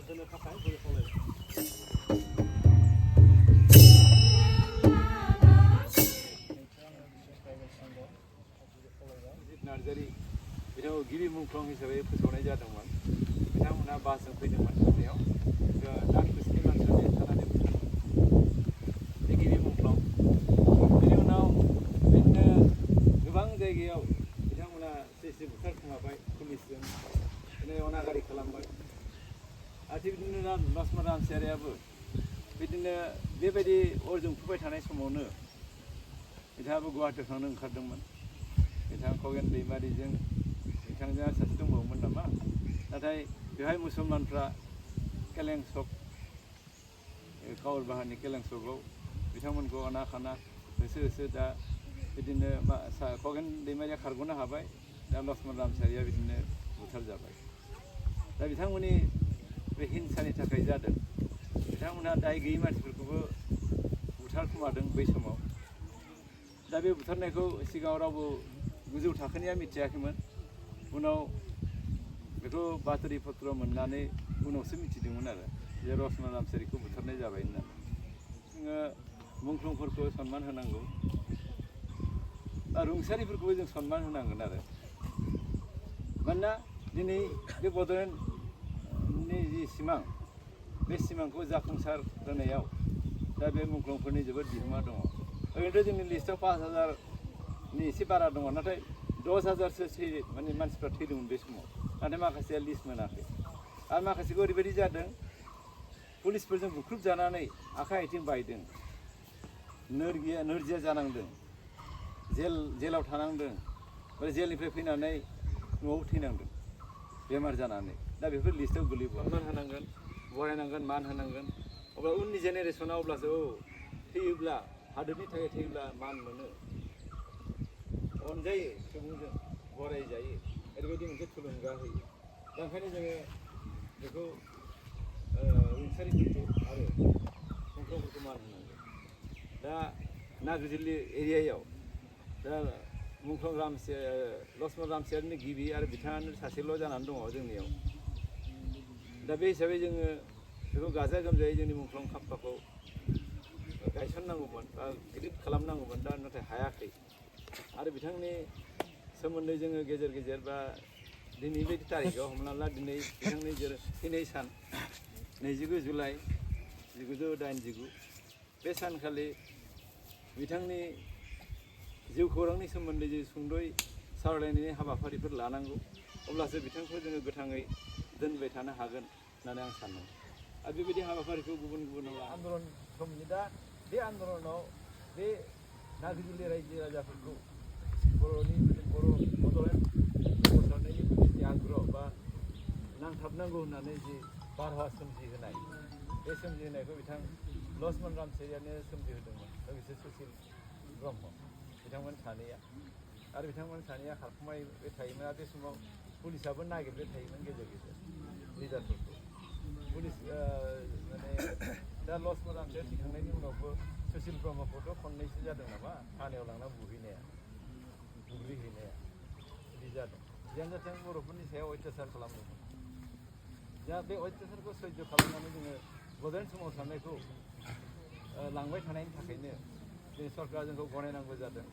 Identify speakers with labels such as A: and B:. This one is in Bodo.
A: होनो थाखाय बोरै खावलायबाय अजित नार्जारि बिथांखौ गिबि मुंख्लं हिसाबै फोसावनाय जादोंमोन बिथांमोनहा बासजों फैदोंमोन थांनायाव दानखोस्नि मानसियानो थानानै बे गिबि मुंख्लं बेनि उनाव बिदिनो गोबां जायगायाव बिथांमोना एसे बुथारखोमाबाय पुलिसजों बिदिनो अनागारि खालामबाय आरो थिग बिदिनो लक्ष्मण रामसियारियाबो बिदिनो बेबायदि अर जोंफुबाय थानाय समावनो बिथाङाबो गुवाहाटियाव थांनो ओंखारदोंमोन बिथाङा खगेन दैमारिजों बिथांजों सासे दंबावोमोन नामा नाथाय बेवहाय मुसलमानफ्रा केलेंसक कावर बाहारनि केलेंसकआव बिथांमोनखौ अना खाना होसो होसो दा बिदिनो खगेन दैमारिया खारग'नो हाबाय दा लक्ष्मण रामसियारिया बिदिनो बुथारजाबाय दा बिथांमोननि बे हिंसानि थाखाय जादों बिथांमोनहा दाय गैयै मानसिफोरखौबो बुथारखुमादों बै समाव दा बे बुथारनायखौ सिगाङाव रावबो गोजौ थाखोनिया मिथियाखैमोन उनाव बेखौ बातरि पत्र मोननानै उनावसो मिथिदोंमोन आरो जे लक्ष्मण रामसियारिखौ बुथारनाय जाबाय होननानै जोङो मुंख्लंफोरखौ सनमान होनांगौ आरो रुंसारिफोरखौबो जों सनमान होनांगोन आरो मानोना दिनै बे बड'लेण्डनि जि सिमां बे सिमांखौ जाफुंसार होनायाव दा बे मुंख्लंफोरनि जोबोद बिहोमा दङ ओरैनोथ' जोंनि लिस्टआव 5,000नि एसे बारा दङ नाथाय 10,000सो माने मानसिफ्रा थैदोंमोन बे समाव नाथाय माखासेया लिस्ट मोनाखै आरो माखासेखौ ओरैबायदि जादों पुलिसफोरजों बुख्रुबजानानै आखाइ आथिं बायदों नोरजिया जानांदों जेलाव थानांदों ओमफ्राय जेलनिफ्राय फैनानै न'आव थैनांदों बेमार जानानै दा बेफोर लिस्टआव गोलैबो सनमान होनांगोन बरायनांगोन मान होनांगोन अब्ला उननि जेनेरेसना अब्लासो थैयोब्ला हादोरनि थाखाय थैयोब्ला मान मोनो अनजायो सुबुंजों बरायजायो ओरैबायदि मोनसे थुलुंगा होयो दा ओंखायनो जोङो बेखौ रुंसारिफोरखौ आरो मुंख्लंफोरखौ मान होनांगोन दा नाग्रिजुलि एरियायाव दा मुंख्लं लक्ष्मण रामसियारिनि गिबि आरो बिथाङानो सासेल' जानानै दङ जोंनियाव दा बे हिसाबै जोङो बेखौ गाजा गोमजायै जोंनि मुंख्लं खाम्फाखौ गायसननांगौमोन बा गिदिर खालामनांगौमोन दा नाथाय हायाखै आरो बिथांनि सोमोन्दै जोङो गेजेर गेजेर बा दिनै बायदि थारिखआव हमना ला दिनै बिथांनि थैनाय सान 29 जुलाइ 1989 बे सानखालि बिथांनि जिउ खौरांनि सोमोन्दै जे सुंद'यै सावरायलायनायनि हाबाफारिफोर लानांगौ अब्लासो बिथांखौ जोङो गोथाङै दोनबाय थानो हागोन होननानै आं सानो आरो बेबायदि हाबाफारिखौ गुबुन आन्दलन समनि दा बे आन्दलनाव बे नाग्रिजुलि रायजो राजाफोरखौ बर'नि बर' बड'लेण्ड फोसाबनायनि जि आग्रह बा नांथाबनांगौ होननानै जि बारहावा सोमजिहोनाय बे सोमजिहोनायखौ बिथां लक्ष्मण रामसियारियानो सोमजिहोदोंमोन लोगोसे सुसिल ब्रह्म बिथांमोन सानैया आरो बिथांमोन सानैया खारखुमाबाय थायोमोन आरो बे समाव पुलिसाबो नागिरबाय थायोमोन गेजेर गेजेर लिडारफोरखौ पुलिस माने दा लक्ष्मण रामसियारि थैखांनायनि उनावबो सुसिल ब्रह्मखौथ' खननैसो जादों नामा थानायाव लांना बुग्लिहैनाया बिदि जादों जियानो जाथों बर'फोरनि सायाव अयथासार खालामदोंमोन दा बे अयथासारखौ सैज्य खालामनानै जोङो बड'लेण्ड सोमावसारनायखौ लांबाय थानायनि थाखायनो जोंनि सरकारा जोंखौ गनायनांगौ जादों